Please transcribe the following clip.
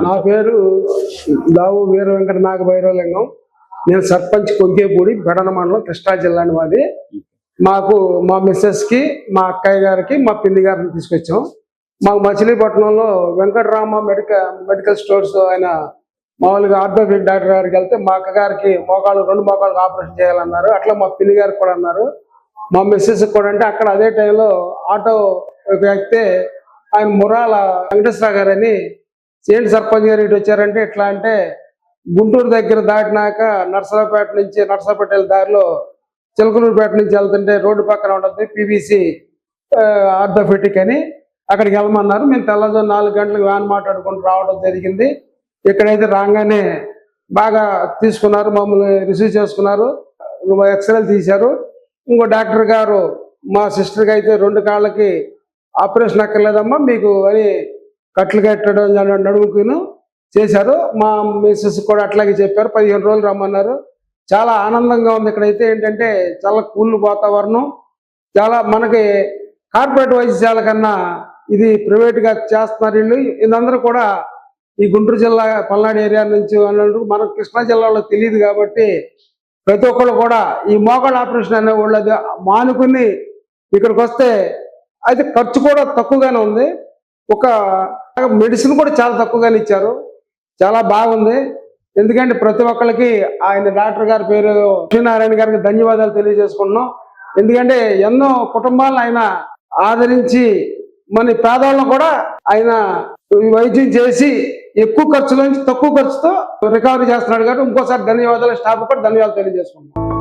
నా పేరు దావు వీర వెంకట నాగభైరవలింగం. నేను సర్పంచ్ కొంకేపూడి బెడన మండలం కృష్ణా జిల్లా మాది. మాకు మా మిస్సెస్ కి మా అక్కయ్య గారికి మా పిన్ని గారిని తీసుకొచ్చాం. మాకు మచిలీపట్నంలో వెంకటరామ మెడికల్ స్టోర్స్ ఆయన మామూలుగా ఆర్థోపెడిక్ డాక్టర్ గారికి వెళ్తే మా అక్క గారికి రెండు మోకాళ్ళకి ఆపరేషన్ చేయాలన్నారు. అట్లా మా పిన్ని గారికి కూడా అన్నారు. మా మిస్సెస్ కూడా అంటే అక్కడ అదే టైంలో ఆటో ఎక్కితే ఆయన మురాల వెంకటేశ్వర గారు అని ఏంటి సర్పంచ్ గారు ఇటు వచ్చారంటే ఎట్లా అంటే గుంటూరు దగ్గర దాటినాక నర్సరాపేట దారిలో చిలకలూరుపేట నుంచి వెళ్తుంటే రోడ్డు పక్కన ఉంటుంది పీవీసీ ఆర్థోపెడిక్ అని, అక్కడికి వెళ్ళమన్నారు. మేము తెల్లవారు 4 గంటలకు వ్యాన్ మాట్లాడుకుంటూ రావడం జరిగింది. ఇక్కడైతే రాగానే బాగా తీసుకున్నారు, మమ్మల్ని రిసీవ్ చేసుకున్నారు, ఎక్స్రేలు తీశారు. ఇంకో డాక్టర్ గారు మా సిస్టర్కి అయితే 2 కాళ్ళకి ఆపరేషన్ అక్కర్లేదమ్మా మీకు అని కట్లు కట్టడం నడుముకును చేశారు. మా మిస్సెస్ కూడా అట్లాగే చెప్పారు. 15 రోజులు రమ్మన్నారు. చాలా ఆనందంగా ఉంది. ఇక్కడైతే ఏంటంటే చాలా కూల్ వాతావరణం. చాలా మనకి కార్పొరేట్ వైద్యశాల కన్నా ఇది ప్రైవేట్గా చేస్తున్నారు వీళ్ళు. ఇదందరూ కూడా ఈ గుంటూరు జిల్లా పల్నాడు ఏరియా నుంచి అన్నట్టు మనకు కృష్ణా జిల్లాలో తెలియదు కాబట్టి ప్రతి ఒక్కళ్ళు కూడా ఈ మోకాళ్ళ ఆపరేషన్ అనే వాళ్ళు అది మానుకుని ఇక్కడికి వస్తే అయితే ఖర్చు కూడా తక్కువగానే ఉంది. ఒక మెడిసిన్ కూడా చాలా తక్కువగానే ఇచ్చారు. చాలా బాగుంది. ఎందుకంటే ప్రతి ఒక్కరికి ఆయన డాక్టర్ గారి పేరు లక్ష్మీనారాయణ గారికి ధన్యవాదాలు తెలియజేసుకుంటున్నాం. ఎందుకంటే ఎన్నో కుటుంబాలను ఆయన ఆదరించి మన పేదవాళ్ళను కూడా ఆయన వైద్యం చేసి ఎక్కువ ఖర్చులో నుంచి తక్కువ ఖర్చుతో రికవరీ చేస్తున్నాడు కాబట్టి ఇంకోసారి ధన్యవాదాలు, స్టాఫ్ కూడా ధన్యవాదాలు తెలియజేసుకుంటున్నాం.